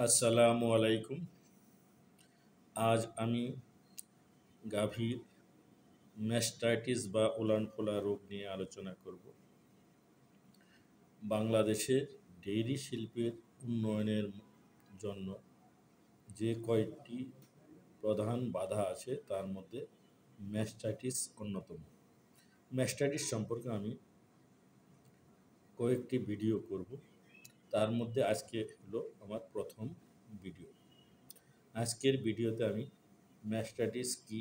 আসসালামু আলাইকুম। আজ আমি গাভীর ম্যাস্টাইটিস বা উলানফোলা রোগ নিয়ে আলোচনা করব। বাংলাদেশের ডেইরি শিল্পের উন্নয়নের জন্য যে কয়েকটি প্রধান বাধা আছে তার মধ্যে ম্যাস্টাইটিস অন্যতম। ম্যাস্টাইটিস সম্পর্কে আমি কয়েকটি ভিডিও করব, তার মধ্যে আজকে হলো আমার প্রথম ভিডিও। আজকের ভিডিওতে আমি ম্যাস্টাইটিস কী,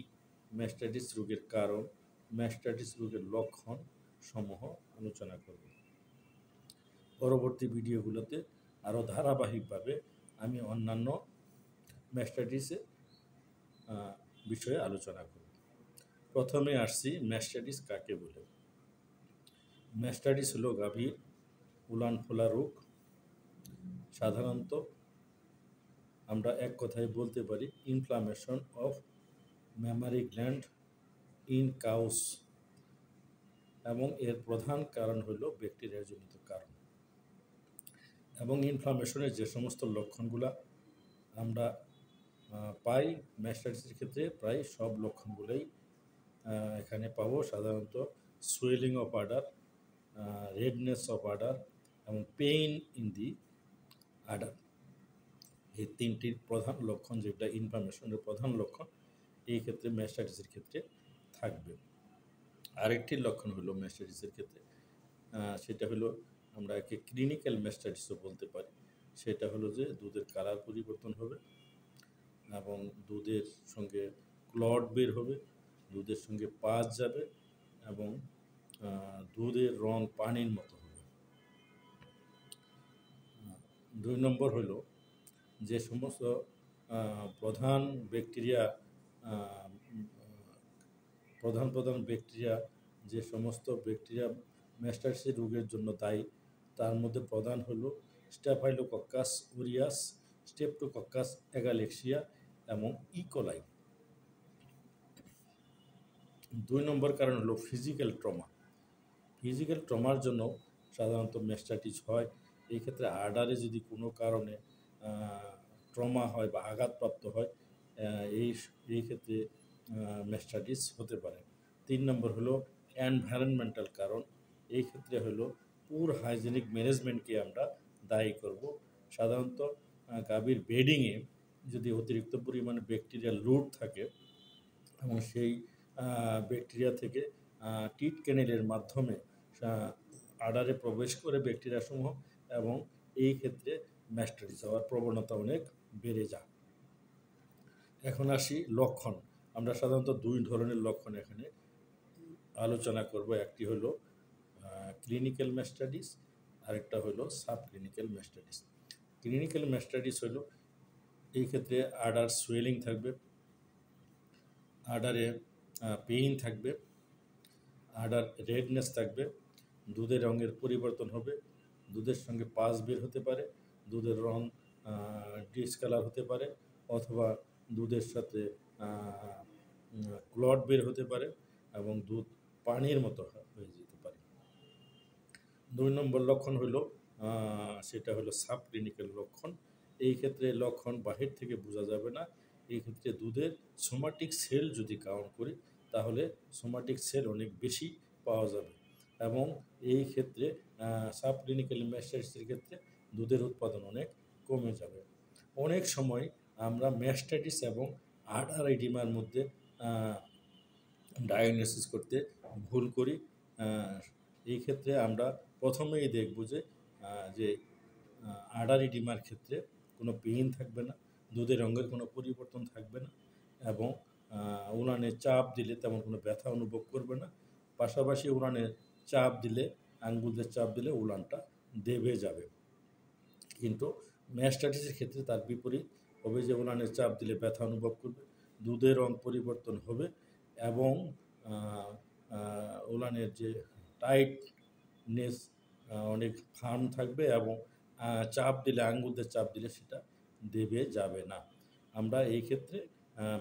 ম্যাস্টাইটিস রোগের কারণ, ম্যাস্টাইটিস রোগের লক্ষণ সমূহ আলোচনা করব। পরবর্তী ভিডিওগুলোতে আরও ধারাবাহিকভাবে আমি অন্যান্য ম্যাস্টাইটিসের বিষয়ে আলোচনা করব। প্রথমে আসছি ম্যাস্টাইটিস কাকে বলে। ম্যাস্টাইটিস হলো গাভীর উলানফোলা রোগ। সাধারণত আমরা এক কথায় বলতে পারি inflammation of mammary gland in cows, এবং এর প্রধান কারণ হলো ব্যাকটেরিয়াজনিত কারণ। এবং ইনফ্লামেশনের যে সমস্ত লক্ষণগুলো আমরা পাই ম্যাস্টাইটিসের ক্ষেত্রে প্রায় সব লক্ষণগুলোই এখানে পাবো। সাধারণত সোয়েলিং অফ আডার, রেডনেস অফ আডার এবং পেইন ইন দি আডার, এই তিনটির প্রধান লক্ষণ, যেটা ইনফ্লামেশনের প্রধান লক্ষণ এই ক্ষেত্রে ম্যাস্টাইটিসের ক্ষেত্রে থাকবে। আরেকটি লক্ষণ হলো ম্যাস্টাইটিসের ক্ষেত্রে, সেটা হলো আমরা একে ক্লিনিক্যাল ম্যাস্টাইটিসও বলতে পারি। সেটা হলো যে দুধের কালার পরিবর্তন হবে এবং দুধের সঙ্গে ক্লট বের হবে, দুধের সঙ্গে পাজ যাবে এবং দুধের রং পানির মতো হবে। 2 নম্বর হলো যে সমস্ত প্রধান ব্যাকটেরিয়া যে সমস্ত ব্যাকটেরিয়া ম্যাস্টাইটিস রোগের জন্য দায়ী, তার মধ্যে প্রধান হলো স্ট্যাফাইলোকক্কাস অরিয়াস, স্ট্রেপ্টোকক্কাস অ্যাগালেক্সিয়া এবং ইকোলাই। 2 নম্বর কারণ হলো ফিজিক্যাল ট্রমা। ফিজিক্যাল ট্রমার জন্য সাধারণত ম্যাস্টাইটিস হয়। এই ক্ষেত্রে আডারে যদি কোনো কারণে ট্রমা হয় বা আঘাতপ্রাপ্ত হয়, এই ক্ষেত্রে ম্যাস্টাইটিস হতে পারে। 3 নম্বর হলো এনভায়রনমেন্টাল কারণ। এই ক্ষেত্রে হলো পুর হাইজেনিক ম্যানেজমেন্টকে আমরা দায়ী করব। সাধারণত গাভীর বেডিংয়ে যদি অতিরিক্ত পরিমাণে ব্যাকটেরিয়াল লোড থাকে এবং সেই ব্যাকটেরিয়া থেকে টিট ক্যানেলের মাধ্যমে আডারে প্রবেশ করে ব্যাকটেরিয়াসমূহ, এবং এই ক্ষেত্রে ম্যাস্টাইটিস হওয়ার প্রবণতা অনেক বেড়ে যায়। এখন আসি লক্ষণ। আমরা সাধারণত 2 ধরনের লক্ষণ এখানে আলোচনা করব। একটি হলো ক্লিনিক্যাল ম্যাস্টাইটিস, আরেকটা হলো sub clinical mastitis. Clinical mastitis হলো এই ক্ষেত্রে আডার সোয়েলিং থাকবে, আডারে পেইন থাকবে, আডার রেডনেস থাকবে, দুধের রঙের পরিবর্তন হবে, দুধের সঙ্গে পাজ বের হতে পারে, দুধের রং ডিসকালার হতে পারে, অথবা দুধের সাথে ক্লট বের হতে পারে এবং দুধ পানির মতো হয়ে যেতে পারে। 2 নম্বর লক্ষণ হলো সেটা হলো সাব ক্লিনিক্যাল লক্ষণ। এই ক্ষেত্রে লক্ষণ বাহির থেকে বোঝা যাবে না। এই ক্ষেত্রে দুধের সোমাটিক সেল যদি কাউন্ট করি তাহলে সোমাটিক সেল অনেক বেশি পাওয়া যাবে, এবং এই ক্ষেত্রে সাব ক্লিনিক্যাল ম্যাস্টাইটিসের ক্ষেত্রে দুধের উৎপাদন অনেক কমে যাবে। অনেক সময় আমরা ম্যাস্টাইটিস এবং আডার এডিমার মধ্যে ডায়াগনোসিস করতে ভুল করি। এই ক্ষেত্রে আমরা প্রথমেই দেখব যে আডার এডিমার ক্ষেত্রে কোনো পেইন থাকবে না, দুধের রঙের কোনো পরিবর্তন থাকবে না, এবং উনানে চাপ দিলে তেমন কোনো ব্যথা অনুভব করবে না। পাশাপাশি উনানে চাপ দিলে, আঙ্গুলের চাপ দিলে উলানটা দেবে যাবে। কিন্তু ম্যাস্টাইটিসের ক্ষেত্রে তার বিপরীত হবে, যে উনানে চাপ দিলে ব্যথা অনুভব করবে, দুধের রং পরিবর্তন হবে এবং উলানের যে টাইটনেস অনেক ফার্ম থাকবে, এবং চাপ দিলে, আঙ্গুলের চাপ দিলে সেটা দেবে যাবে না। আমরা এই ক্ষেত্রে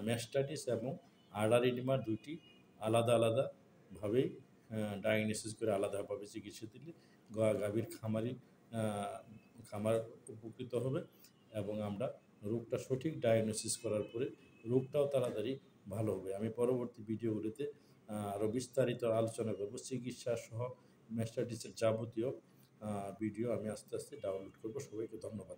ম্যাস্টাইটিস এবং আডার এডিমা দুইটি আলাদা আলাদাভাবেই ডায়াগনোসিস করে আলাদাভাবে চিকিৎসা দিলে গাভীর খামার উপকৃত হবে এবং আমরা রোগটা সঠিক ডায়াগনোসিস করার পরে রোগটাও তাড়াতাড়ি ভালো হবে। আমি পরবর্তী ভিডিওগুলিতে আরও বিস্তারিত আলোচনা করব। চিকিৎসা সহ ম্যাস্টাইটিসের যাবতীয় ভিডিও আমি আস্তে আস্তে ডাউনলোড করব। সবাইকে ধন্যবাদ।